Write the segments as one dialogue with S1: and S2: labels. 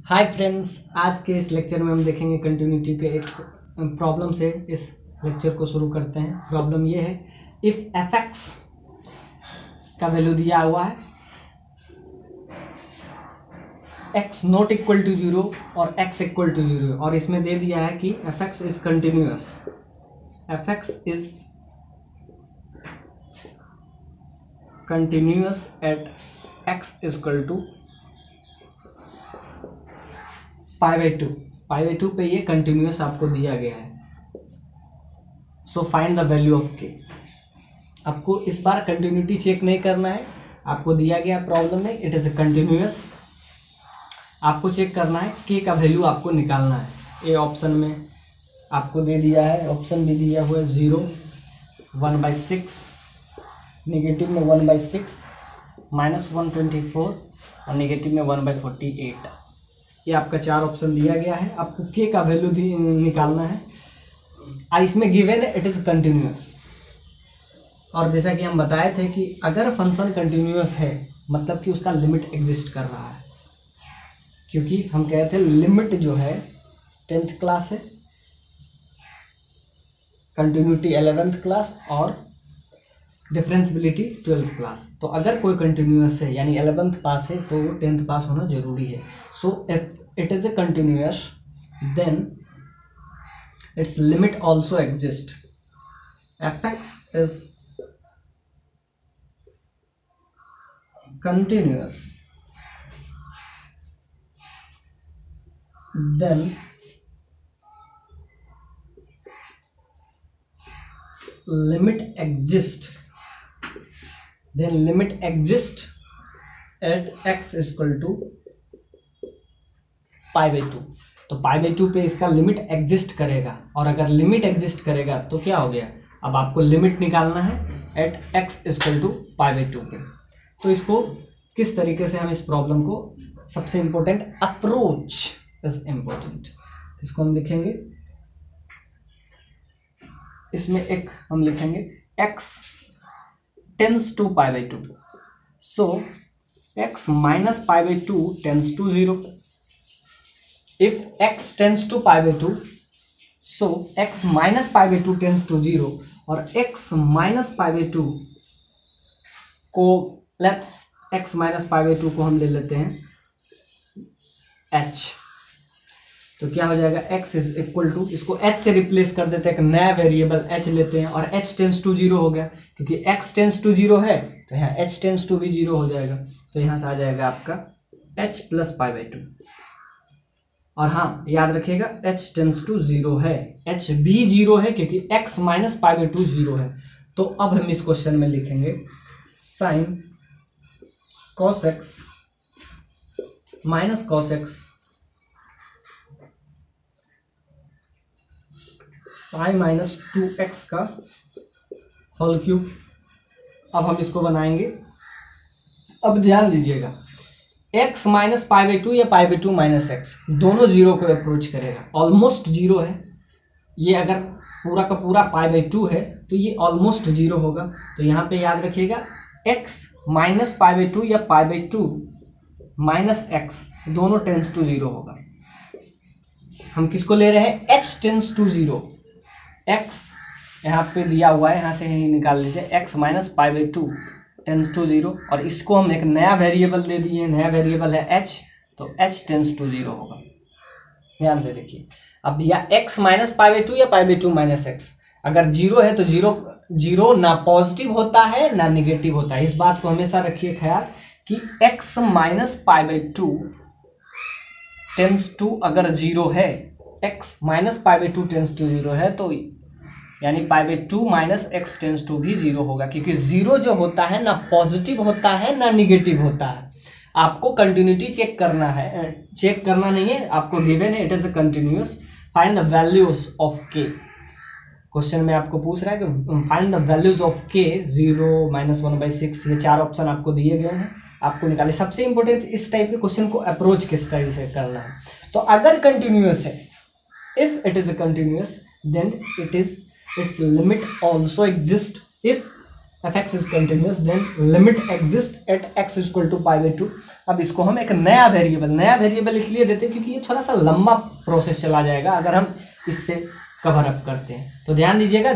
S1: Hi friends, आज के इस लेक्चर में हम देखेंगे कंटिन्यूटी के एक प्रॉब्लम से इस लेक्चर को शुरू करते हैं। प्रॉब्लम ये है, इफ एफ एक्स का वैल्यू दिया हुआ है X not equal to zero और एक्स इक्वल टू जीरो, और इसमें दे दिया है कि F X is continuous, F X is continuous at X is equal to pi by two पे ये कंटिन्यूअस आपको दिया गया है। So find the value of K. आपको इस बार कंटिन्यूटी चेक नहीं करना है, आपको दिया गया प्रॉब्लम में इट इज ए कंटिन्यूअस, आपको चेक करना है के का वैल्यू आपको निकालना है। ए ऑप्शन में आपको दे दिया है, ऑप्शन भी दिया हुआ है 0, 1/6, नेगेटिव में 1/6, -124 और नेगेटिव में 1/48। ये आपका 4 ऑप्शन दिया गया है, आपको के का वैल्यू निकालना है। इसमें गिवन है इट इज कंटिन्यूअस, और जैसा कि हम बताए थे कि अगर फंक्शन कंटिन्यूअस है मतलब कि उसका लिमिट एग्जिस्ट कर रहा है, क्योंकि हम कहे थे लिमिट जो है 10th क्लास है, कंटिन्यूटी 11th क्लास और डिफरेंशियबिलिटी 12th क्लास। तो अगर कोई कंटिन्यूअस है यानी 11th पास है तो 10th पास होना जरूरी है। So if it is a continuous then its limit also exist, F X is continuous then limit exist at x is equal to π/2। तो π/2 पे इसका लिमिट एग्जिस्ट करेगा, और अगर लिमिट एग्जिस्ट करेगा तो क्या हो गया, अब आपको लिमिट निकालना है eight x is equal to π/2 पे। तो इसको किस तरीके से हम इस प्रॉब्लम को, सबसे इंपॉर्टेंट अप्रोच इज इंपॉर्टेंट, इसको हम लिखेंगे, इसमें एक हम लिखेंगे x tends to π/2, so x minus π/2 tends to 0। If x tends to π/2 so x minus π/2 tends to 0, और x माइनस π/2 को लेट्स x माइनस π/2 को हम ले लेते हैं h, तो क्या हो जाएगा x इज इक्वल टू, इसको h से रिप्लेस कर देते हैं, एक नया वेरिएबल h लेते हैं, और h टेंस टू 0 हो गया, क्योंकि x टेंस टू 0 है तो यहाँ h टेंस टू भी 0 हो जाएगा, तो यहाँ से आ जाएगा आपका h प्लस π/2। और हाँ याद रखिएगा h टेंस टू 0 है, h भी 0 है क्योंकि x माइनस π/2 0 है। तो अब हम इस क्वेश्चन में लिखेंगे sine cos x minus cos x pi minus 2x का होल क्यूब। अब हम इसको बनाएंगे, अब ध्यान दीजिएगा x माइनस π/2 या π/2 माइनस एक्स दोनों 0 को अप्रोच करेगा, ऑलमोस्ट 0 है ये, अगर पूरा का पूरा π/2 है तो ये ऑलमोस्ट 0 होगा। तो यहाँ पे याद रखिएगा x माइनस π/2 या π/2 माइनस एक्स दोनों टेंस टू 0 होगा। हम किसको ले रहे हैं, h टेंस टू 0, x यहाँ पे दिया हुआ है, यहाँ से ही निकाल लीजिए, x माइनस π/2 टेंस टू 0, और इसको हम एक नया वेरिएबल दे दिए, नया वेरिएबल है h, तो h टेंस टू 0 होगा। ध्यान से देखिए, अब या x माइनस π/2 या π/2 माइनस एक्स, अगर 0 है तो 0 ना पॉजिटिव होता है ना निगेटिव होता है। इस बात को हमेशा रखिए ख्याल कि x माइनस π/2 टेंस टू अगर 0 है, x माइनस π/2 टेंस टू 0 है, तो यानी π/2 माइनस एक्स टेंस टू भी 0 होगा, क्योंकि 0 जो होता है ना पॉजिटिव होता है ना निगेटिव होता है। आपको कंटिन्यूटी चेक करना है, चेक करना नहीं है, आपको गिवन है it is a continuous, find the values of के। क्वेश्चन में आपको पूछ रहा है कि फाइंड द वैल्यूज ऑफ के, 0, -1/6, ये 4 ऑप्शन आपको दिए गए हैं, आपको निकाले। सबसे इंपॉर्टेंट इस टाइप के क्वेश्चन को अप्रोच किस तरह से करना है। तो अगर कंटिन्यूअस है, if it is a continuous then its limit also exist, if F X is continuous then limit exist at X equal to pi by two. अब इसको हम एक नया वेरिएबल इसलिए देते हैं क्योंकि ये थोड़ा सा लंबा प्रोसेस चला जाएगा अगर हम इससे कवर अप करते हैं। तो ध्यान दीजिएगा,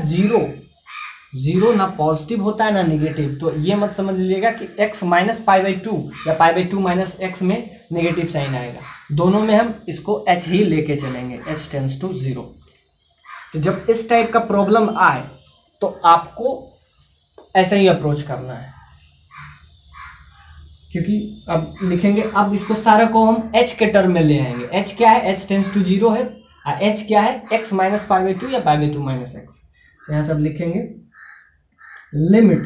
S1: जीरो ना पॉजिटिव होता है ना नेगेटिव, तो ये मत समझ लीजिएगा कि x minus pi by two या pi by two minus x में नेगेटिव साइन आएगा। दोनों में हम इसको h ही लेके चलेंगे, h टेंड्स टू 0। तो जब इस टाइप का प्रॉब्लम आए तो आपको ऐसा ही अप्रोच करना है, क्योंकि अब लिखेंगे, अब इसको सारा को हम h के टर्म में ले आएंगे। h क्या है, h टेंड्स टू 0 है, h क्या है, x minus pi by two या pi by two minus x. यहाँ सब लिखेंगे limit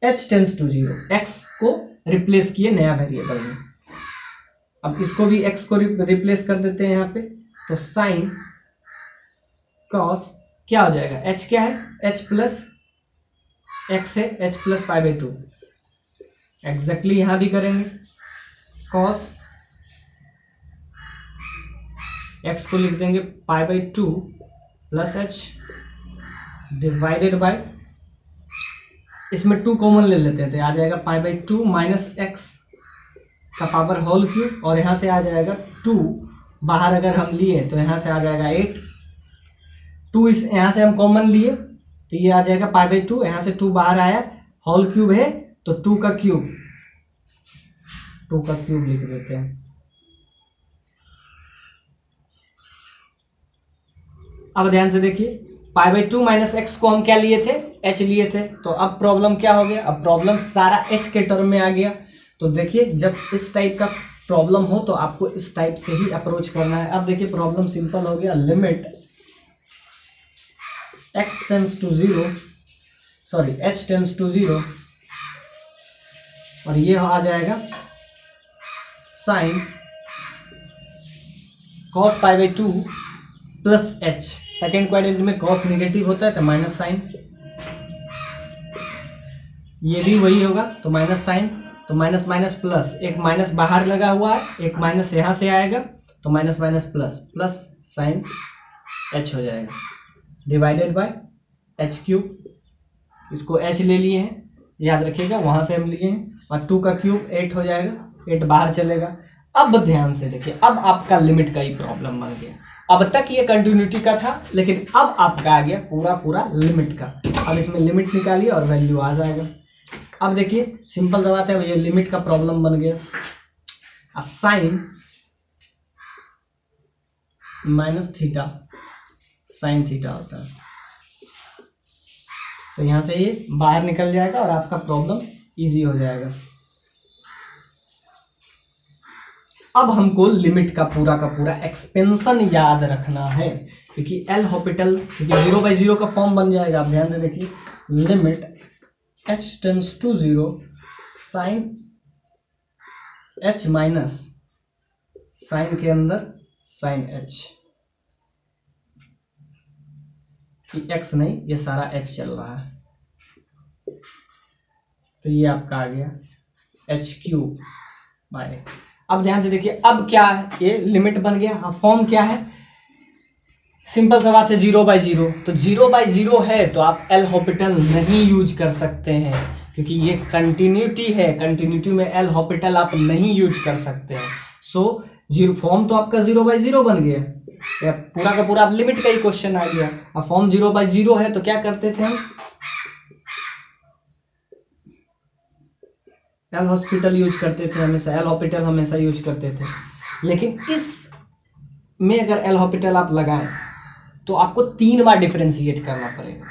S1: h tends to 0, x को रिप्लेस किए नया वेरिएबल में। अब इसको भी x को रिप्लेस कर देते हैं यहाँ पे, तो साइन कॉस क्या हो जाएगा, h क्या है, h प्लस x है, h plus pi by to. Exactly यहां भी करेंगे, कॉस x को लिख देंगे पाई by two plus h divided by, इसमें 2 कॉमन ले लेते हैं तो आ जाएगा पाई बाई टू माइनस एक्स का पावर होल क्यूब, और यहाँ से आ जाएगा 2 बाहर अगर हम लिए तो यहाँ से आ जाएगा 8, 2 इस यहाँ से हम कॉमन लिए तो ये आ जाएगा पाई बाई टू, यहाँ से 2 बाहर आया, होल क्यूब है तो 2 का क्यूब लिख देते हैं। अब ध्यान से देखिए, पाई बाई टू माइनस एक्स को हम क्या लिए थे, h लिए थे, तो अब प्रॉब्लम क्या हो गया, अब प्रॉब्लम सारा h के टर्म में आ गया। तो देखिए जब इस टाइप का प्रॉब्लम हो तो आपको इस टाइप से ही अप्रोच करना है। अब देखिए प्रॉब्लम सिंपल हो गया, limit x tends to 0, sorry h tends to 0, और ये आ जाएगा sine cos pi by two plus h। Second quadrant में कॉस नेगेटिव होता है तो माइनस साइन, ये भी वही होगा तो माइनस साइन, तो माइनस माइनस प्लस, एक माइनस बाहर लगा हुआ है, एक माइनस यहां से आएगा तो minus minus plus, plus sign h हो जाएगा डिवाइडेड बाय h क्यूब। इसको h ले लिए हैं, याद रखिएगा वहां से हम लिए हैं, और 2 का क्यूब 8 हो जाएगा, 8 बाहर चलेगा। अब ध्यान से देखिए, अब आपका लिमिट का ही प्रॉब्लम बन गया। अब तक ये कंटिन्यूटी का था, लेकिन अब आपका आ गया पूरा लिमिट का। अब इसमें लिमिट निकालिए और वैल्यू आ जाएगा। अब देखिए सिंपल सा बात है, ये लिमिट का प्रॉब्लम बन गया। Sine minus theta sine theta होता है, तो यहां से ये बाहर निकल जाएगा और आपका प्रॉब्लम इजी हो जाएगा। अब हमको लिमिट का पूरा एक्सपेंशन याद रखना है, क्योंकि एल हॉपिटल, क्योंकि 0/0 का फॉर्म बन जाएगा। आप ध्यान से देखिए, limit h tends to 0 sine h minus sine के अंदर साइन h, x नहीं, ये सारा h चल रहा है, तो ये आपका आ गया h क्यूब बाय। अब ध्यान से देखिए, अब क्या है, ये लिमिट बन गया। अब फॉर्म क्या है, सिंपल सा बात है, 0/0। तो 0/0 है तो आप एल हॉपिटल नहीं यूज कर सकते हैं, क्योंकि ये कंटिन्यूटी है, कंटिन्यूटी में एल हॉपिटल आप नहीं यूज कर सकते हैं। सो जीरो, फॉर्म तो आपका 0/0 बन गया, या पूरा का पूरा आप लिमिट का ही क्वेश्चन आ गया। अब फॉर्म 0/0 है तो क्या करते थे हम, एल हॉस्पिटल यूज करते थे हमेशा, एल हॉपिटल हमेशा यूज करते थे। लेकिन इस में अगर एल हॉपिटल आप लगाएं तो आपको 3 बार डिफरेंशिएट करना पड़ेगा।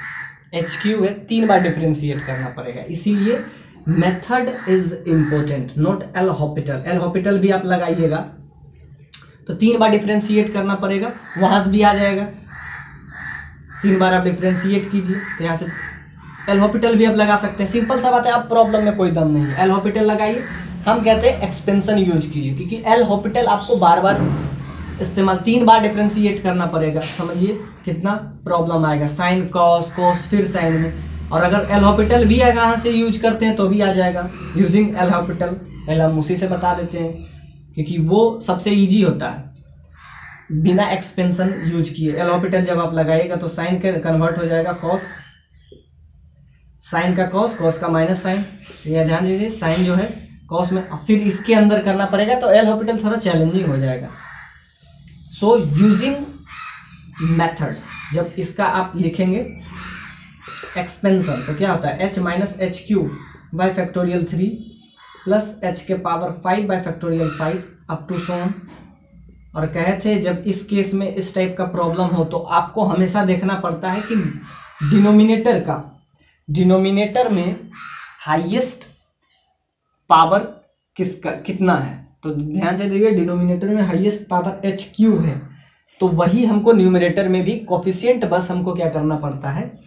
S1: एच क्यू है, 3 बार डिफरेंशिएट करना पड़ेगा, इसीलिए method is important, naught L Hôpital. L Hôpital भी आप लगाइएगा तो 3 बार डिफरेंशिएट करना पड़ेगा, वहां से भी आ जाएगा। 3 बार आप डिफरेंशिएट कीजिए, तो यहाँ से एल हॉपिटल भी आप लगा सकते हैं। सिंपल सा बात है, आप प्रॉब्लम में कोई दम नहीं है, एल हॉपिटल लगाइए। हम कहते हैं एक्सपेंशन यूज कीजिए, क्योंकि एल हॉपिटल आपको बार बार इस्तेमाल, 3 बार डिफरेंशिएट करना पड़ेगा। समझिए कितना प्रॉब्लम आएगा, साइन कॉस कॉस फिर साइन में। और अगर एल हॉपिटल भी यहाँ से यूज करते हैं तो भी आ जाएगा, यूजिंग एल हॉपिटल। पहले हम उसी से बता देते हैं, क्योंकि वो सबसे ईजी होता है बिना एक्सपेंशन यूज किए। एल हॉपिटल जब आप लगाइएगा तो साइन के कन्वर्ट हो जाएगा कॉस, साइन का कॉस, कॉस का माइनस साइन, ये ध्यान दीजिए साइन जो है कॉस में, फिर इसके अंदर करना पड़ेगा तो एल हॉस्पिटल थोड़ा चैलेंजिंग हो जाएगा। सो यूजिंग मेथड, जब इसका आप लिखेंगे एक्सपेंशन तो क्या होता है h minus h cube by factorial 3 plus h के power 5 by factorial 5 up to so on. और कहे थे जब इस केस में इस टाइप का प्रॉब्लम हो तो आपको हमेशा देखना पड़ता है कि डिनोमिनेटर में हाईएस्ट पावर किसका कितना है। तो ध्यान से देखिए डिनोमिनेटर में हाईएस्ट पावर एच क्यूब है, तो वही हमको न्यूमरेटर में भी कोफिशिएंट बस हमको क्या करना पड़ता है,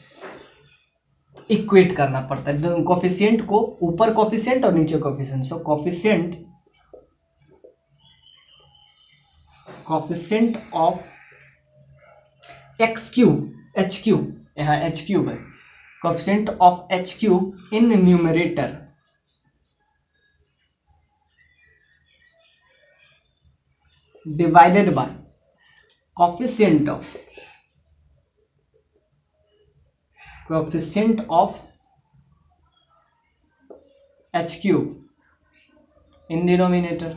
S1: इक्वेट करना पड़ता है। कोफिशिएंट को ऊपर कोफिशिएंट और नीचे coefficient, so coefficient of x cube H cube, यहाँ एच क्यूब है, coefficient of H cube in numerator divided by coefficient of H cube in denominator.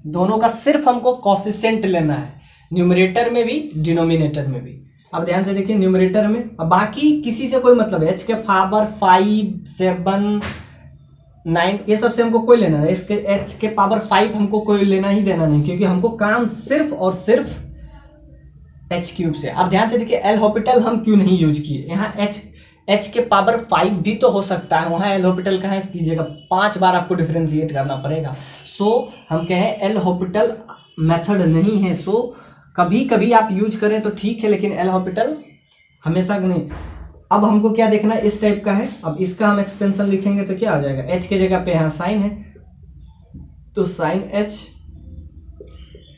S1: दोनों का सिर्फ हमको कोफिशिएंट लेना है, न्यूमरेटर में भी डिनोमिनेटर में भी। अब ध्यान से देखिए न्यूमरेटर में, अब बाकी किसी से कोई मतलब है, एच के पावर 5 7 9 ये सब से हमको कोई लेना है, इसके एच के पावर 5 हमको कोई लेना ही देना नहीं, क्योंकि हमको काम सिर्फ और सिर्फ एच क्यूब से। अब ध्यान से देखिए एल हॉस्पिटल हम क्यों नहीं यूज किए, यहाँ एच के पावर 5 भी तो हो सकता है, वहाँ एल हॉस्पिटल कहाँ कीजिएगा, 5 बार आपको डिफरेंशिएट करना पड़ेगा। सो हम कहें एल हॉस्पिटल मेथड नहीं है, सो कभी कभी आप यूज करें तो ठीक है, लेकिन एल हॉस्पिटल हमेशा नहीं। अब हमको क्या देखना है, इस टाइप का है, अब इसका हम एक्सपेंशन लिखेंगे तो क्या हो जाएगा, एच के जगह पे यहाँ साइन है तो sine h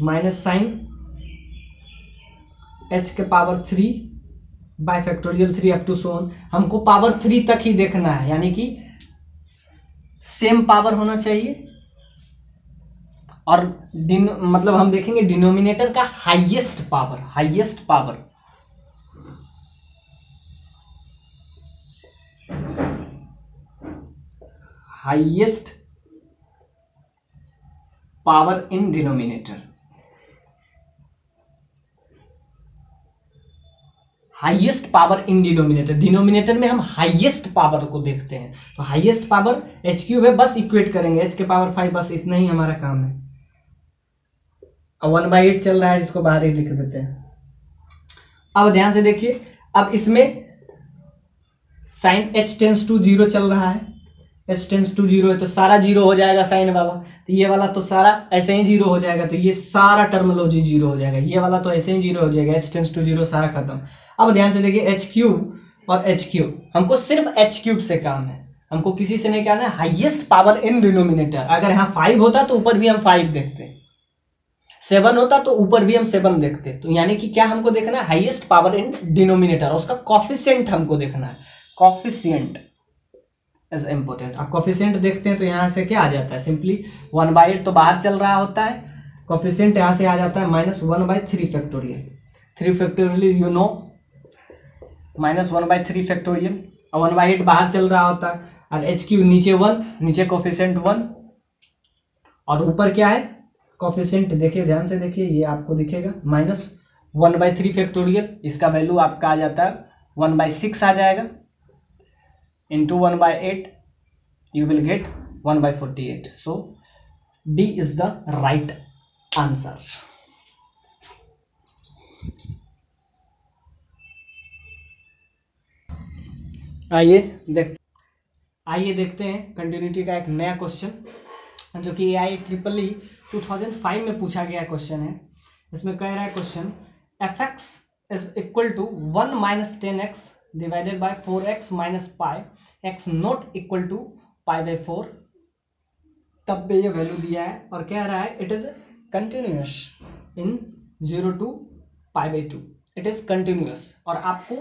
S1: minus sine h के power 3 by factorial 3 up to so on. हमको पावर 3 तक ही देखना है, यानी कि सेम पावर होना चाहिए, और मतलब हम देखेंगे डिनोमिनेटर का highest power in denominator, highest power in denominator में हम हाईएस्ट पावर को देखते हैं, तो हाईएस्ट पावर एच क्यूब है, बस इक्वेट करेंगे एच के पावर 5, बस इतना ही हमारा काम है। अब 1/8 चल रहा है, जिसको बाहर ही लिख देते हैं। अब ध्यान से देखिए, अब इसमें साइन h टेंस टू 0 चल रहा है, h टेंस टू 0 है तो सारा 0 हो जाएगा साइन वाला, तो ये वाला तो सारा ऐसे ही 0 हो जाएगा, तो ये सारा टर्मोलॉजी 0 हो जाएगा, ये वाला तो ऐसे ही 0 हो जाएगा, h टेंस टू 0 सारा खत्म। अब ध्यान से देखिए एच क्यूब और एच क्यूब, हमको सिर्फ एच क्यूब से काम है, हमको किसी से नहीं कहना है हाईएस्ट पावर इन डिनोमिनेटर। अगर यहाँ 5 होता तो ऊपर भी हम 5 देखते, 7 होता तो ऊपर भी हम 7 देखते, तो यानी कि क्या हमको देखना है, हाईएस्ट पावर इन डिनोमिनेटर, उसका कोफिशिएंट हमको देखना है। Coefficient is important. आप कोफिशिएंट देखते हैं तो यहाँ से क्या आ जाता है, सिंपली 1/8 तो बाहर चल रहा होता है, कोफिशिएंट यहाँ से आ जाता है -1/3 factorial, 3 factorial you know, -1/3 factorial, और 1/8 बाहर चल रहा होता है, और एच क्यूब नीचे 1, नीचे कोफिशिएंट 1, और ऊपर क्या है कोफिशिएंट, देखिए ध्यान से देखिए, ये आपको दिखेगा -1/3 फैक्टोरियल, इसका वैल्यू आपका आ जाता है 1/6 आ जाएगा, into 1/8 you will get 1/48. So D is the right answer. आइए देखते हैं कंटिन्यूटी का एक नया क्वेश्चन, जो कि IEEE 2005 में पूछा गया क्वेश्चन है। इसमें कह रहा है question, fx is equal to 1 - 10x divided by 4x minus pi, x not equal to π/4, तब पे ये वैल्यू दिया है और कह रहा है it is continuous in 0 to π/2, it is continuous, और आपको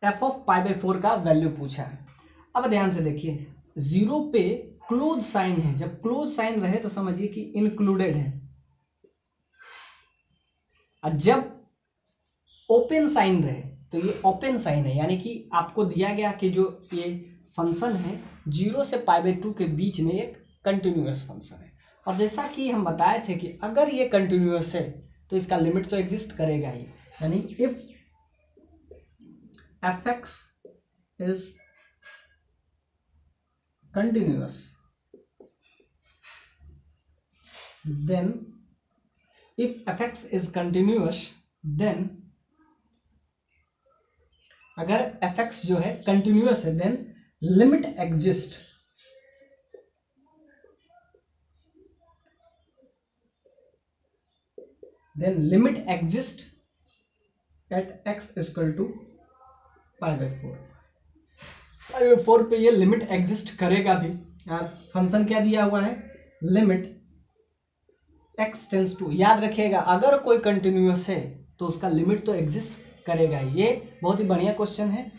S1: f ऑफ π/4 का वैल्यू पूछा है। अब ध्यान से देखिए 0 पे क्लोज साइन है, जब क्लोज साइन रहे तो समझिए कि इंक्लूडेड है, और जब ओपन साइन रहे तो ये ओपन साइन है, यानी कि आपको दिया गया कि जो ये फंक्शन है 0 से π/2 के बीच में एक कंटिन्यूअस फंक्शन है। और जैसा कि हम बताए थे कि अगर ये कंटिन्यूअस है तो इसका लिमिट तो एग्जिस्ट करेगा ही, यानी if f(x) is continuous then if f(x) is continuous then अगर f(x) जो है कंटिन्यूअस है then limit exist at x equal to π/4। π/4 पे ये लिमिट एग्जिस्ट करेगा भी यार। फंक्शन क्या दिया हुआ है, लिमिट x टेंस टू, याद रखिएगा अगर कोई कंटिन्यूअस है तो उसका लिमिट तो एग्जिस्ट करेगा ही। ये बहुत ही बढ़िया क्वेश्चन है,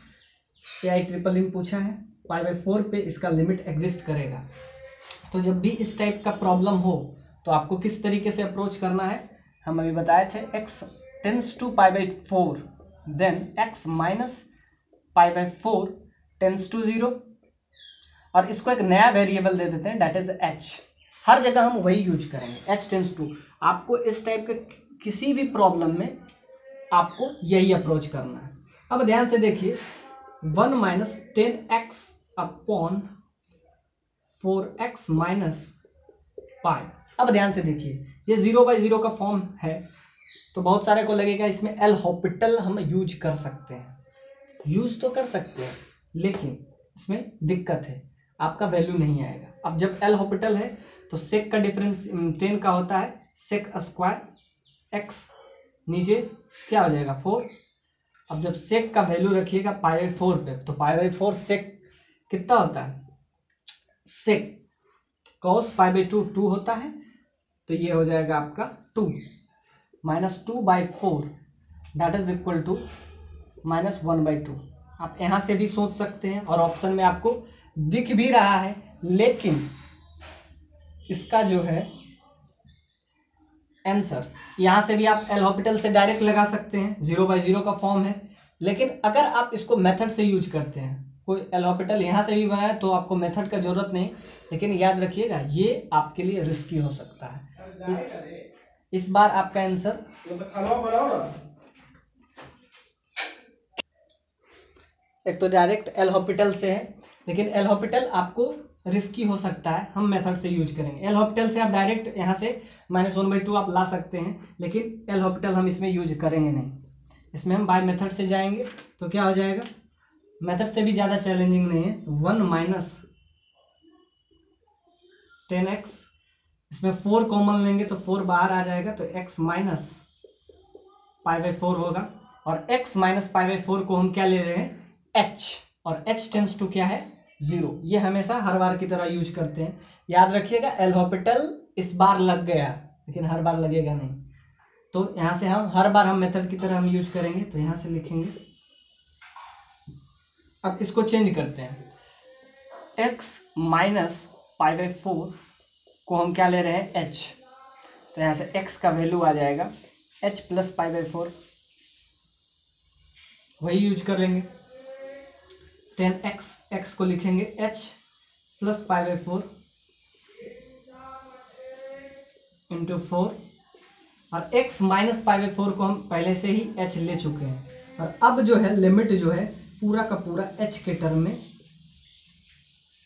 S1: AI में पूछा है, π/4 पे इसका लिमिट एग्जिस्ट करेगा। तो जब भी इस टाइप का प्रॉब्लम हो तो आपको किस तरीके से अप्रोच करना है, हम अभी बताए थे x tends to π/4 then x minus π/4 tends to 0, और इसको एक नया वेरिएबल दे देते हैं दैट इज h। हर जगह हम वही यूज करेंगे, h टेंस टू। आपको इस टाइप के किसी भी प्रॉब्लम में आपको यही अप्रोच करना है। अब ध्यान से देखिए 1 minus 10x upon 4x minus पाई। अब ध्यान से देखिए ये 0/0 का फॉर्म है, तो बहुत सारे को लगेगा इसमें एल हॉपिटल हम यूज कर सकते हैं। यूज तो कर सकते हैं लेकिन इसमें दिक्कत है, आपका वैल्यू नहीं आएगा। अब जब एल हॉपिटल है तो सेक का डिफरेंस 10 का होता है, सेक स्क्वायर x नीचे क्या हो जाएगा 4। अब जब सेक का वैल्यू रखिएगा π/4 पे तो π/4 सेक कितना होता है, सेक cos π/2 2 होता है, तो ये हो जाएगा आपका 2 minus 2/4 that is equal to minus 1/2। आप यहाँ से भी सोच सकते हैं और ऑप्शन में आपको दिख भी रहा है, लेकिन इसका जो है आंसर यहाँ से भी आप एल हॉपिटल से डायरेक्ट लगा सकते हैं, 0/0 का फॉर्म है। लेकिन अगर आप इसको मेथड से यूज करते हैं, कोई एल हॉपिटल यहाँ से भी बनाए तो आपको मेथड का जरूरत नहीं, लेकिन याद रखिएगा ये आपके लिए रिस्की हो सकता है। इस बार आपका आंसर एक तो डायरेक्ट एल हॉपिटल से है, लेकिन एल हॉपिटल आपको रिस्की हो सकता है, हम मेथड से यूज करेंगे। एल हॉपिटल से आप डायरेक्ट यहाँ से -1/2 आप ला सकते हैं, लेकिन एल हॉपिटल हम इसमें यूज करेंगे नहीं। इसमें हम बाय मेथड से जाएंगे तो क्या हो जाएगा, मेथड से भी ज़्यादा चैलेंजिंग नहीं है, तो 1 माइनस 10x, इसमें 4 कॉमन लेंगे तो 4 बाहर आ जाएगा, तो x माइनस π/4 होगा। और x माइनस π/4 को हम क्या ले रहे हैं, h, और h टेंस टू क्या है 0। ये हमेशा हर बार की तरह यूज करते हैं, याद रखिएगा एल हॉपिटल इस बार लग गया लेकिन हर बार लगेगा नहीं, तो यहाँ से हम हर बार हम मेथड की तरह हम यूज करेंगे, तो यहाँ से लिखेंगे। अब इसको चेंज करते हैं, x माइनस π/4 को हम क्या ले रहे हैं h, तो यहाँ से x का वैल्यू आ जाएगा h प्लस π/4, वही यूज कर लेंगे। 10x, x को लिखेंगे h प्लस π/4 इंटू 4, और x माइनस π/4 को हम पहले से ही h ले चुके हैं। और अब जो है लिमिट जो है पूरा का पूरा h के टर्म में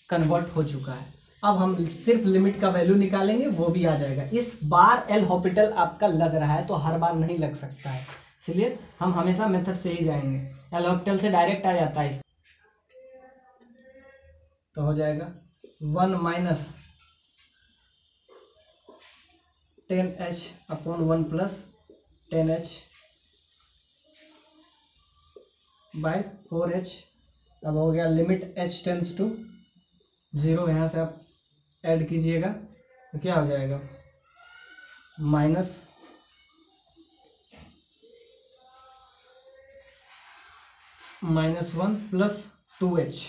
S1: कन्वर्ट हो चुका है। अब हम सिर्फ लिमिट का वैल्यू निकालेंगे, वो भी आ जाएगा। इस बार एल हॉपिटल आपका लग रहा है, तो हर बार नहीं लग सकता है, इसलिए हम हमेशा मेथड से ही जाएंगे। एल हॉपिटल से डायरेक्ट आ जाता है, तो हो जाएगा 1 minus 10h upon 1 plus 10h bye 4h। अब हो गया लिमिट h टेंस टू 0, यहाँ से आप ऐड कीजिएगा तो क्या हो जाएगा, माइनस -1 प्लस 2h,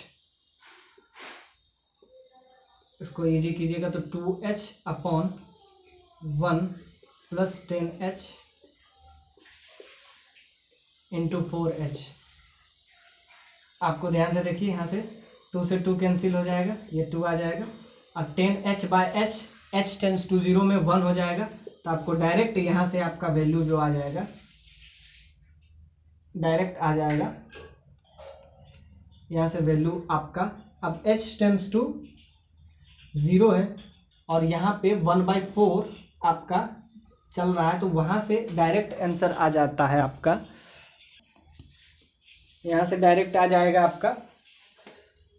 S1: इसको इजी कीजिएगा तो 2h upon 1 plus 10h into 4h। आपको ध्यान से देखिए, यहाँ से 2 से 2 कैंसिल हो जाएगा, ये 2 आ जाएगा, और 10h/h, h टेंस टू 0 में 1 हो जाएगा, तो आपको डायरेक्ट यहाँ से आपका वैल्यू जो आ जाएगा, डायरेक्ट आ जाएगा यहाँ से वैल्यू आपका, अब h टेंस टू 0 है और यहाँ पे 1/4 आपका चल रहा है, तो वहाँ से डायरेक्ट आंसर आ जाता है आपका, यहाँ से डायरेक्ट आ जाएगा आपका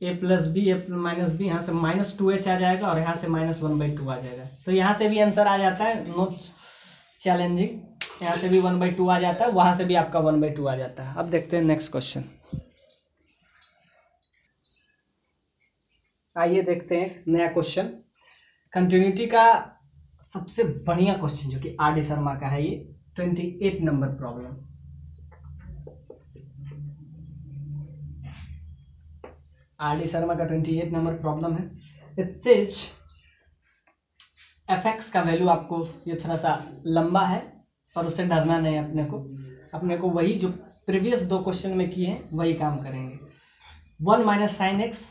S1: a + b, a - b, यहाँ से -2h आ जाएगा और यहाँ से -1/2 आ जाएगा। तो यहाँ से भी आंसर आ जाता है, नो चैलेंजिंग, यहाँ से भी 1/2 आ जाता है, वहाँ से भी आपका 1/2 आ जाता है। अब देखते हैं नेक्स्ट क्वेश्चन। आइए देखते हैं नया क्वेश्चन, कंटिन्यूटी का सबसे बढ़िया क्वेश्चन जो कि आर डी शर्मा का है, ये 28 number problem. R D Sharma का 28 नंबर प्रॉब्लम है। इट सेज fx का वैल्यू, आपको ये थोड़ा सा लंबा है पर उससे डरना नहीं, अपने को वही जो प्रीवियस 2 क्वेश्चन में किए हैं वही काम करेंगे। 1 - sin x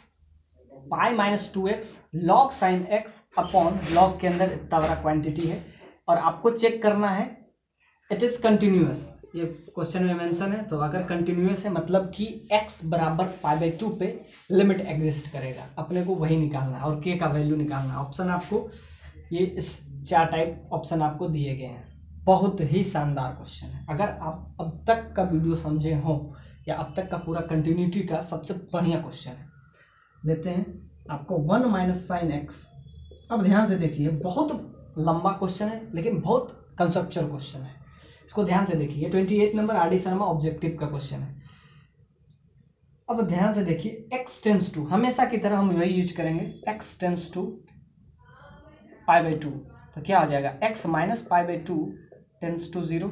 S1: पाई -2x log sin x upon log के अंदर इतना बड़ा क्वांटिटी है और आपको चेक करना है इट इज कंटिन्यूअस, ये क्वेश्चन में मेंशन है, तो अगर कंटिन्यूअस है मतलब कि x बराबर π/2 पे लिमिट एग्जिस्ट करेगा, अपने को वही निकालना है और k का वैल्यू निकालना है। ऑप्शन आपको ये इस 4 टाइप ऑप्शन आपको दिए गए हैं। बहुत ही शानदार क्वेश्चन है, अगर आप अब तक का वीडियो समझे हो या अब तक का पूरा कंटिन्यूटी का सबसे बढ़िया क्वेश्चन है। लेते हैं आपको 1 - sin x। अब ध्यान से देखिए, बहुत लंबा क्वेश्चन है लेकिन बहुत कंसेप्चुअल क्वेश्चन है, इसको ध्यान से देखिए। 28 number R D Sharma objective का क्वेश्चन है। अब ध्यान से देखिए, x टेंस टू, हमेशा की तरह हम वही यूज करेंगे, x टेंस टू π/2, तो क्या हो जाएगा, x - π/2 tends to 0,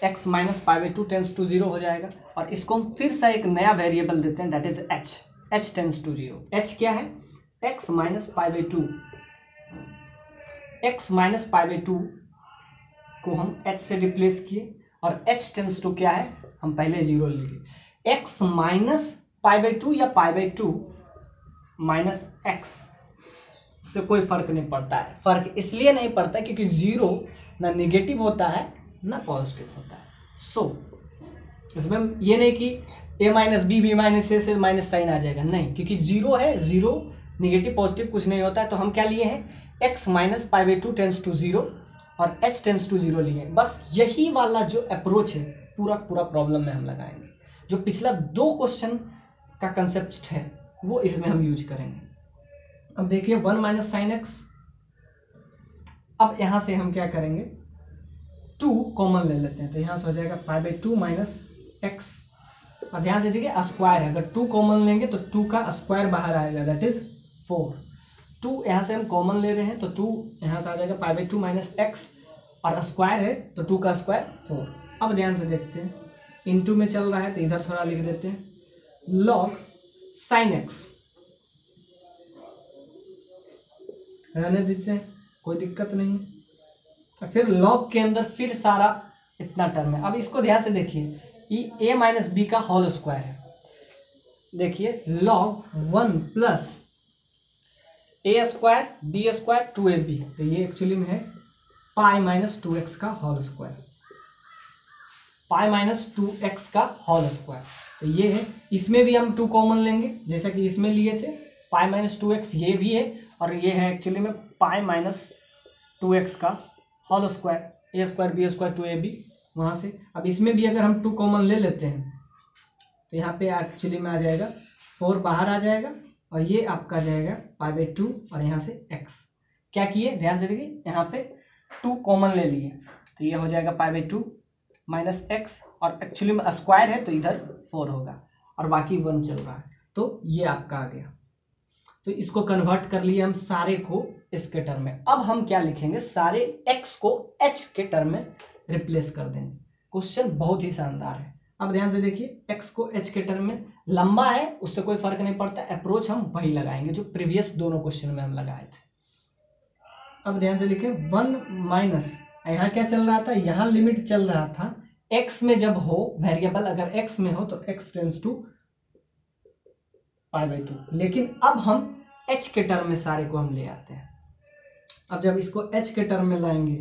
S1: x - π/2 tends to 0 हो जाएगा। और इसको हम फिर से एक नया वेरिएबल देते हैं, that is h tends to 0। h क्या है, x - π/2, x - π/2 को हम h से रिप्लेस किए और h टेंस टू क्या है, हम पहले 0 लिखे, x - π/2 या π/2 माइनस x, उससे कोई फर्क नहीं पड़ता है। फर्क इसलिए नहीं पड़ता क्योंकि 0 ना निगेटिव होता है ना पॉजिटिव होता है। इसमें ये नहीं कि a - b, b - a से माइनस साइन आ जाएगा, नहीं, क्योंकि 0 है, 0 निगेटिव पॉजिटिव कुछ नहीं होता है। तो हम क्या लिए हैं, x - π/2 टेंस टू 0 और h टेंस टू 0 लिए। बस यही वाला जो अप्रोच है पूरा प्रॉब्लम में हम लगाएंगे, जो पिछला 2 क्वेश्चन का कंसेप्ट है वो इसमें हम यूज करेंगे। अब देखिए 1 - sin x, अब यहां से हम क्या करेंगे, 2 कॉमन ले लेते हैं, तो यहां से हो जाएगा π/2 - x। और ध्यान से देखिए स्क्वायर है, अगर 2 कॉमन लेंगे तो 2 का स्क्वायर बाहर आएगा, दैट इज 4। 2 यहां से हम कॉमन ले रहे हैं तो 2 यहां से आ जाएगा π/2 - x, और स्क्वायर है तो 2 का स्क्वायर 4। अब ध्यान से देखते हैं, इनटू में चल रहा है तो इधर थोड़ा लिख देते हैं, log sin x, रहने देते हैं, कोई दिक्कत नहीं। तो फिर log के अंदर फिर सारा इतना टर्म है। अब इसको ध्यान से देखिए, ये a - b का होल स्क्वायर है, देखिए log 1 plus a square b square 2ab, तो ये एक्चुअली में है π - 2x का होल स्क्वायर, π - 2x का होल स्क्वायर। तो ये है, इसमें भी हम 2 कॉमन लेंगे जैसा कि इसमें लिए थे, π - 2x ये भी है, और ये है एक्चुअली में π - 2x का whole square, a square b square 2ab वहाँ से। अब इसमें भी अगर हम 2 कॉमन ले लेते हैं तो यहाँ पे एक्चुअली में आ जाएगा 4 बाहर आ जाएगा, और ये आपका आ जाएगा π/2 और यहाँ से x। क्या किए, ध्यान से देखिए, यहाँ पे 2 कॉमन ले लिए तो ये हो जाएगा π/2 माइनस x, और एक्चुअली में स्क्वायर है तो इधर 4 होगा और बाकी 1 चल रहा है, तो ये आपका आ गया। तो इसको कन्वर्ट कर लिए हम सारे को इसके टर्म में। अब हम क्या लिखेंगे, सारे x को h के टर्म में रिप्लेस कर देंगे। क्वेश्चन बहुत ही शानदार है। अब ध्यान से देखिए, x को h के टर्म में, लंबा है उससे कोई फर्क नहीं पड़ता, अप्रोच हम वही लगाएंगे जो प्रीवियस दोनों क्वेश्चन में हम लगाए थे। अब ध्यान से लिखें 1 माइनस, यहाँ क्या चल रहा था, यहाँ लिमिट चल रहा था एक्स में जब हो वेरिएबल, अगर एक्स में हो तो एक्स टेंस टू π/2, लेकिन अब हम एच के टर्म में सारे को हम ले आते हैं। अब जब इसको एच के टर्म में लाएंगे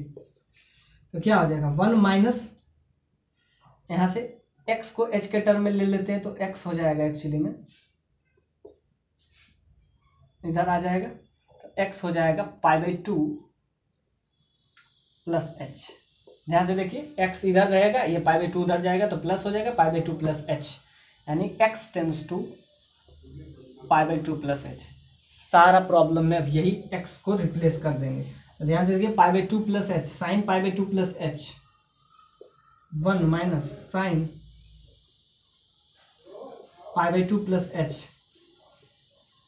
S1: तो क्या हो जाएगा, 1 माइनस, यहां से एक्स को एच के टर्म में ले लेते हैं तो एक्स हो जाएगा एक्चुअली में, इधर आ जाएगा तो एक्स हो जाएगा π/2 प्लस एच। ध्यान से देखिए, एक्स इधर रहेगा, ये π/2 उधर जाएगा तो प्लस हो जाएगा π/2 प्लस एच, यानी x tends to π/2 plus h. सारा प्रॉब्लम में अब यही एक्स को रिप्लेस कर देंगे। तो ध्यान से देखिए, π/2 plus h, sine π/2 plus h, 1 minus sine π/2 plus h,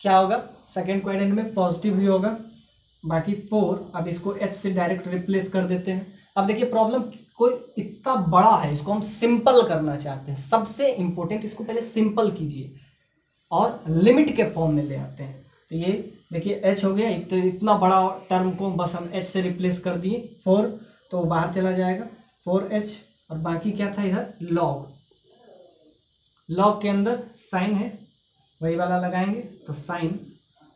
S1: क्या होगा, सेकेंड क्वाड्रेंट में पॉजिटिव ही होगा, बाकी 4। अब इसको एच से डायरेक्ट रिप्लेस कर देते हैं। अब देखिए प्रॉब्लम कोई इतना बड़ा है, इसको हम सिंपल करना चाहते हैं। सबसे इंपॉर्टेंट, इसको पहले सिंपल कीजिए और लिमिट के फॉर्म में ले आते हैं। तो ये देखिए h हो गया, तो इतना बड़ा टर्म को बस हम h से रिप्लेस कर दिए, 4 तो बाहर चला जाएगा 4h, और बाकी क्या था इधर लॉग, लॉग के अंदर साइन है वही वाला लगाएंगे, तो साइन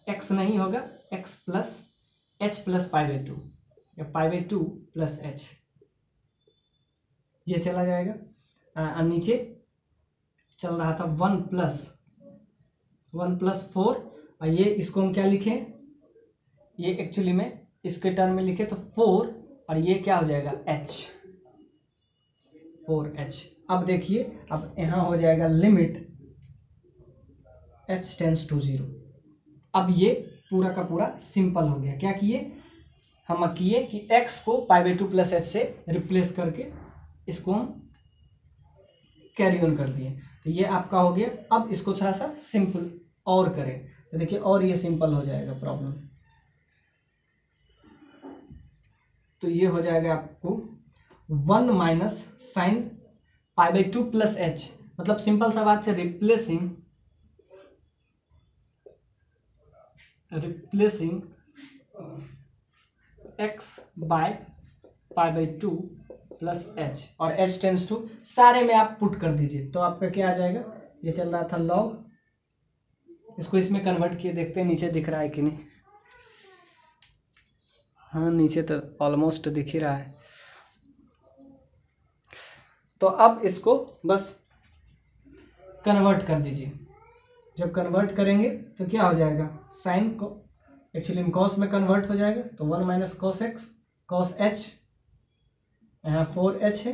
S1: x नहीं होगा, x प्लस h प्लस π/2 या π/2 प्लस h, ये चला जाएगा। नीचे चल रहा था 1 प्लस 4, और ये इसको हम क्या लिखें, ये एक्चुअली में इसके टर्म में लिखे तो 4, और ये क्या हो जाएगा h, 4h। अब देखिए, अब यहाँ हो जाएगा लिमिट h टेंस टू 0। अब ये पूरा का पूरा सिंपल हो गया। क्या किए हम, किए कि x को π/2 प्लस एच से रिप्लेस करके इसको हम कैरी ऑन कर दिए, तो ये आपका हो गया। अब इसको थोड़ा सा सिंपल और करें तो देखिए और ये सिंपल हो जाएगा प्रॉब्लम। तो ये हो जाएगा आपको 1 माइनस साइन π/2 प्लस एच, मतलब सिंपल सा बात है, replacing x by π/2 plus h, और h टेंस टू सारे में आप पुट कर दीजिए तो आपका क्या आ जाएगा, ये चल रहा था लॉग, इसको इसमें कन्वर्ट किए देखते हैं नीचे दिख रहा है कि नहीं। हाँ नीचे तो ऑलमोस्ट दिख ही रहा है। तो अब इसको बस कन्वर्ट कर दीजिए। जब कन्वर्ट करेंगे तो क्या हो जाएगा, साइन को एक्चुअली में कॉस में कन्वर्ट हो जाएगा, तो 1 minus cos x cos H, यहाँ 4h है,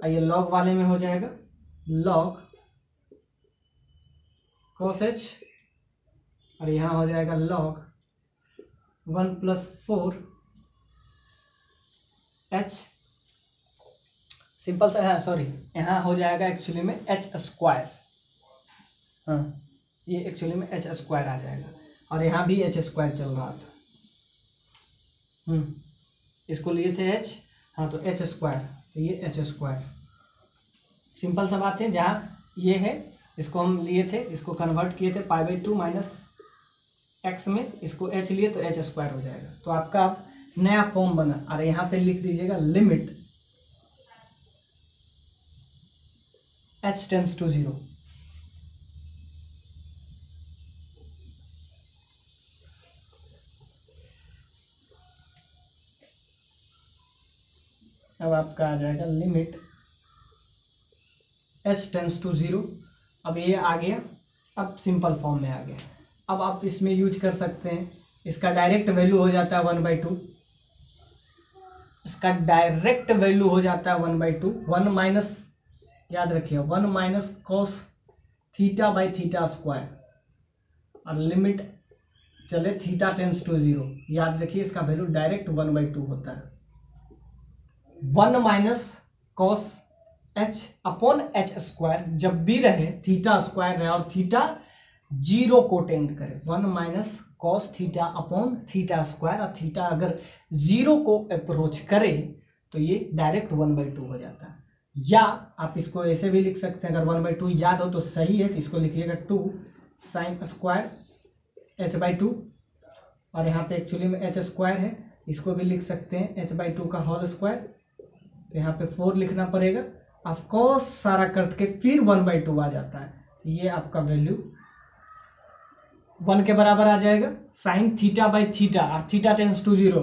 S1: ये लॉग वाले में हो जाएगा लॉग कॉस एच, और यहाँ हो जाएगा लॉग 1 प्लस 4h, सिंपल सा है, सॉरी यहाँ हो जाएगा एक्चुअली में h स्क्वायर, हाँ ये एक्चुअली में h स्क्वायर आ जाएगा, और यहाँ भी h स्क्वायर चल रहा था, इसको लिए थे h, हाँ तो h स्क्वायर, तो ये h स्क्वायर, सिंपल सा बात है। जहाँ ये है इसको हम लिए थे, इसको कन्वर्ट किए थे π/2 माइनस एक्स में, इसको h लिए तो h स्क्वायर हो जाएगा। तो आपका अब नया फॉर्म बना, और यहाँ पे लिख दीजिएगा लिमिट h टेंस टू 0। अब आपका आ जाएगा लिमिट h टेंस टू 0। अब ये आ गया, अब सिंपल फॉर्म में आ गया। अब आप इसमें यूज कर सकते हैं, इसका डायरेक्ट वैल्यू हो जाता है 1/2, इसका डायरेक्ट वैल्यू हो जाता है 1/2, 1 माइनस, याद रखिए 1 minus cos theta by theta square, और लिमिट चले थीटा टेंस टू 0, याद रखिए इसका वैल्यू डायरेक्ट 1/2 होता है। 1 minus cos H upon H square, जब भी रहे थीटा स्क्वायर रहे और थीटा 0 को टेंड करे, 1 minus cos theta upon theta square, और थीटा अगर 0 को अप्रोच करे तो ये डायरेक्ट 1/2 हो जाता है। या आप इसको ऐसे भी लिख सकते हैं, अगर 1/2 याद हो तो सही है, तो इसको लिखिएगा 2 साइन स्क्वायर h/2, और यहाँ पे एक्चुअली में h स्क्वायर है, इसको भी लिख सकते हैं h/2 का होल स्क्वायर, तो यहाँ पे 4 लिखना पड़ेगा। ऑफ कोर्स सारा कट के फिर 1/2 आ जाता है, तो ये आपका वैल्यू 1 के बराबर आ जाएगा। साइन थीटा बाई थीटा, और थीटा tends to 0,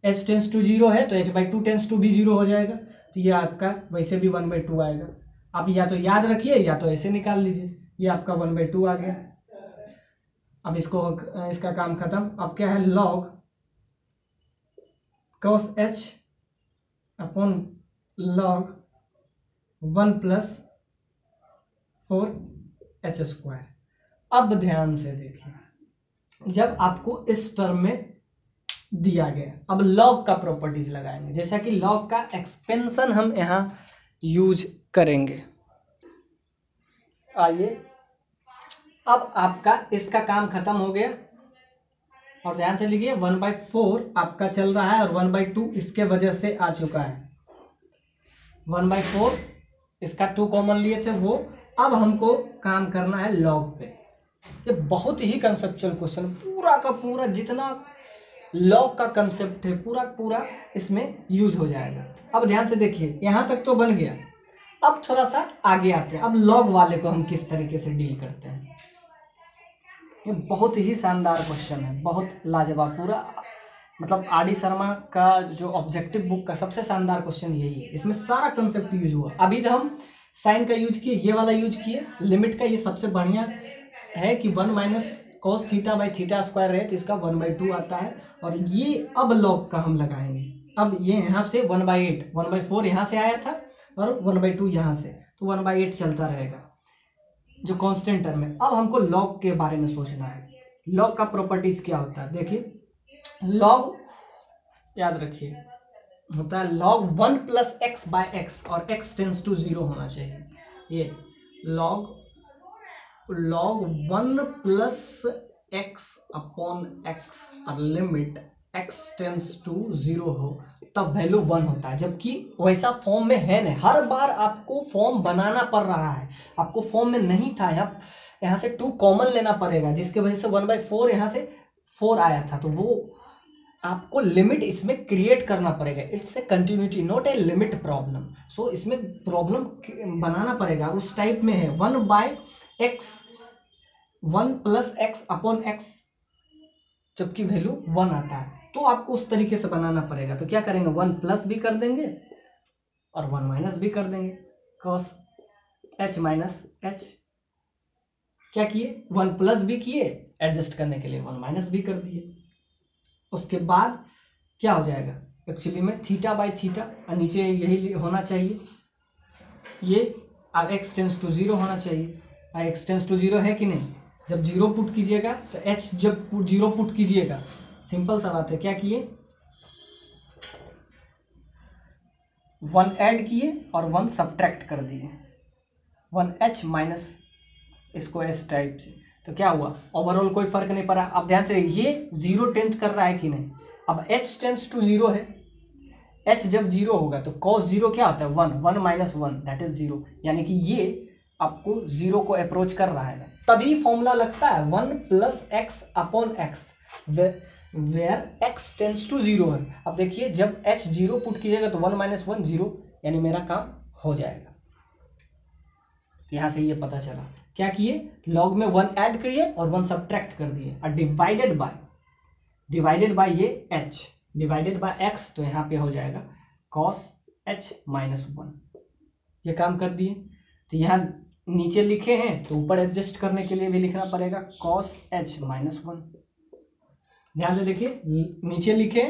S1: h tends to 0 है तो h/2 टेंस टू भी 0 हो जाएगा, तो ये आपका वैसे भी 1/2 आएगा। आप या तो याद रखिए या तो ऐसे निकाल लीजिए, ये आपका 1/2 आ गया। अब इसका काम खत्म। अब क्या है, log cos h upon log 1 + 4h²। अब ध्यान से देखिए, जब आपको इस टर्म में दिया गया, अब log का प्रॉपर्टीज लगाएंगे, जैसा कि log का एक्सपेंशन हम यहाँ यूज करेंगे। आइए, अब आपका इसका काम खत्म हो गया, और ध्यान से लिखिए 1/4 आपका चल रहा है और 1/2 इसके वजह से आ चुका है। 1/4 इसका 2 कॉमन लिए थे वो। अब हमको काम करना है लॉग पे। ये बहुत ही कंसेप्चुअल क्वेश्चन, पूरा का पूरा जितना लॉग का कंसेप्ट है पूरा इसमें यूज हो जाएगा। अब ध्यान से देखिए, यहाँ तक तो बन गया। अब थोड़ा सा आगे आते हैं, अब लॉग वाले को हम किस तरीके से डील करते हैं। ये बहुत ही शानदार क्वेश्चन है, बहुत लाजवाब। पूरा मतलब आर.डी. शर्मा का जो ऑब्जेक्टिव बुक का सबसे शानदार क्वेश्चन यही है। इसमें सारा कंसेप्ट यूज हुआ। अभी तो हम साइन का यूज किए, ये वाला यूज किए, लिमिट का ये सबसे बढ़िया है कि 1 - cos θ/θ² है तो इसका 1/2 आता है। और ये अब लॉग का हम लगाएंगे। अब ये यहाँ से 1/8, 1/4 यहाँ से आया था और 1/2 यहाँ से, तो 1/8 चलता रहेगा जो कांस्टेंट टर्म है। अब हमको लॉग के बारे में सोचना है। लॉग का प्रॉपर्टीज क्या होता है, देखिए लॉग याद रखिए होता है log 1 + x/x, और x टेंस टू 0 होना चाहिए। ये log 1 + x/x और लिमिट x टेंस टू 0 हो तब वैल्यू 1 होता है। जबकि वैसा फॉर्म में है नहीं, हर बार आपको फॉर्म बनाना पड़ रहा है। आपको फॉर्म में नहीं था, यहाँ से 2 कॉमन लेना पड़ेगा, जिसके वजह से 1/4 यहाँ से 4 आया था, तो वो आपको लिमिट इसमें क्रिएट करना पड़ेगा। It's a continuity, not a limit problem. So इसमें प्रॉब्लम बनाना पड़ेगा, उस टाइप में है। 1/x 1 + x/x, जबकि वैल्यू 1 आता है, तो आपको उस तरीके से बनाना पड़ेगा। तो क्या करेंगे, 1 प्लस भी कर देंगे और 1 माइनस भी कर देंगे। cos h - h क्या किए, 1 प्लस भी किए एडजस्ट करने के लिए, 1 माइनस भी कर दिए। उसके बाद क्या हो जाएगा, एक्चुअली में θ/θ, और नीचे यही होना चाहिए, ये x टेंस टू 0 होना चाहिए। x टेंस टू 0 है कि नहीं, जब 0 पुट कीजिएगा तो h जब 0 पुट कीजिएगा, सिंपल सा बात है, क्या किए 1 ऐड किए और 1 सब्ट्रैक्ट कर दिए, 1h माइनस इसको s टाइप से, तो क्या हुआ, ओवरऑल कोई फर्क नहीं पड़ा। अब ध्यान से, ये 0 टेंस कर रहा है कि नहीं। अब h टेंस टू 0 है, h जब 0 होगा तो cos 0 क्या होता है, 1, 1 - 1 दैट इज 0, यानी कि ये आपको 0 को अप्रोच कर रहा है, तभी फॉर्मूला लगता है 1 + x/x, where x tends to 0 है। अब देखिए, जब h 0 पुट कीजिएगा तो 1 - 1 0, यानी मेरा काम हो जाएगा। यहां से ये पता चला, क्या किए, लॉग में 1 ऐड करिए और 1 सब्ट्रैक्ट कर दिए, और डिवाइडेड बाय ये h डिवाइडेड बाय x, तो यहाँ पे हो जाएगा cos h - 1, ये काम कर दिए। तो यहाँ नीचे लिखे हैं तो ऊपर एडजस्ट करने के लिए भी लिखना पड़ेगा cos h - 1। ध्यान से देखिए, नीचे लिखे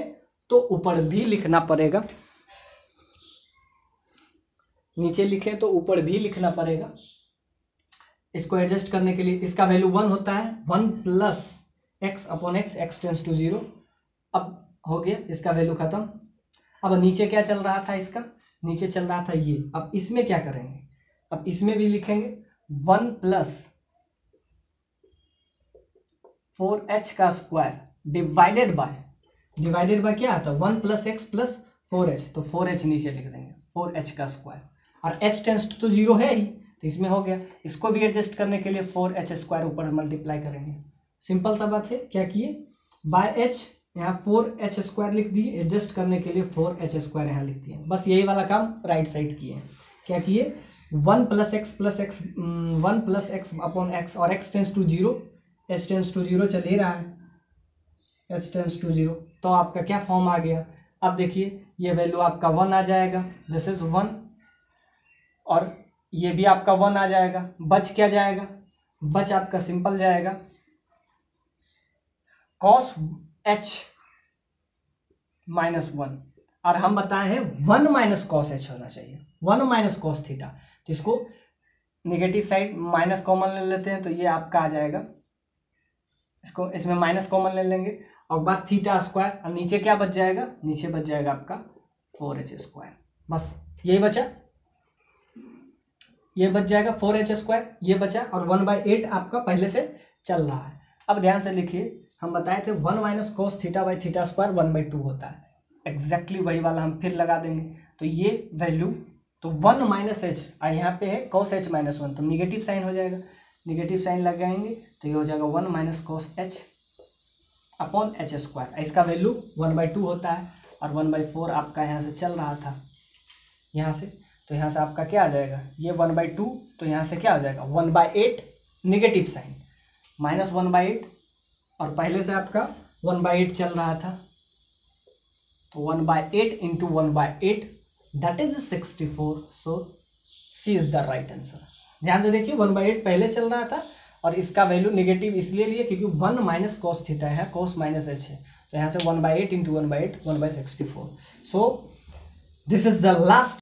S1: तो ऊपर भी लिखना पड़ेगा, नीचे लिखे तो ऊपर भी लिखना पड़ेगा। इसको एडजस्ट करने के लिए इसका वैल्यू 1 होता है, 1 + x/x, x टेंस टू 0। अब हो गया, इसका वैल्यू खत्म। अब नीचे क्या चल रहा था, इसका नीचे चल रहा था ये। अब इसमें क्या करेंगे, अब इसमें भी लिखेंगे 1 + 4h² डिवाइडेड बाय क्या आता है, 1 + x + 4h, तो 4h नीचे लिख देंगे, 4h², और h टेंस टू 0 है ही, तो इसमें हो गया। इसको भी एडजस्ट करने के लिए 4h² ऊपर मल्टीप्लाई करेंगे। सिंपल सा बात है, क्या किए, बाय h यहाँ 4h² लिख दिए, एडजस्ट करने के लिए 4h² यहाँ लिख दिए। बस यही वाला काम राइट साइड किए। क्या किए, 1 + x अपॉन x और x tends to 0, h tends to 0 चल ही रहा है, h टेंस टू 0, तो आपका क्या फॉर्म आ गया। अब देखिए ये वैल्यू आपका 1 आ जाएगा, दिस इज 1, और ये भी आपका 1 आ जाएगा। बच क्या जाएगा, बच आपका सिंपल जाएगा cos h -1, और हम बताए हैं 1 - cos h होना चाहिए, 1 - cos थीटा। तो इसको नेगेटिव साइड माइनस कॉमन ले लेते हैं, तो ये आपका आ जाएगा, इसको इसमें माइनस कॉमन ले लेंगे, और बाद θ², और नीचे क्या बच जाएगा, नीचे बच जाएगा आपका 4h²। बस यही बचा, ये बच जाएगा 4h², ये बचा, और 1/8 आपका पहले से चल रहा है। अब ध्यान से लिखिए, हम बताए थे 1 - cos θ/θ² 1/2 होता है, एग्जैक्टली वही वाला हम फिर लगा देंगे। तो ये वैल्यू, तो 1 - h, यहाँ पे है cos h -1, तो निगेटिव साइन हो जाएगा, निगेटिव साइन लगाएंगे तो ये हो जाएगा 1 - cos h अपॉन h²। इसका वैल्यू 1/2 होता है, और 1/4 आपका यहाँ से चल रहा था, यहाँ से, तो यहाँ से आपका क्या आ जाएगा, ये 1/2, तो यहाँ से क्या हो जाएगा 1/8, निगेटिव साइन -1/8, और पहले से आपका 1/8 चल रहा था, तो 1/8 into 1/8 that is 64। So C is the right answer. ध्यान से देखिए, 1/8 पहले चल रहा था, और इसका वैल्यू निगेटिव इसलिए लिए क्योंकि 1 - cos थीटा है, cos - h है, तो यहाँ से 1/8 into 1/8 1/64। So this is the last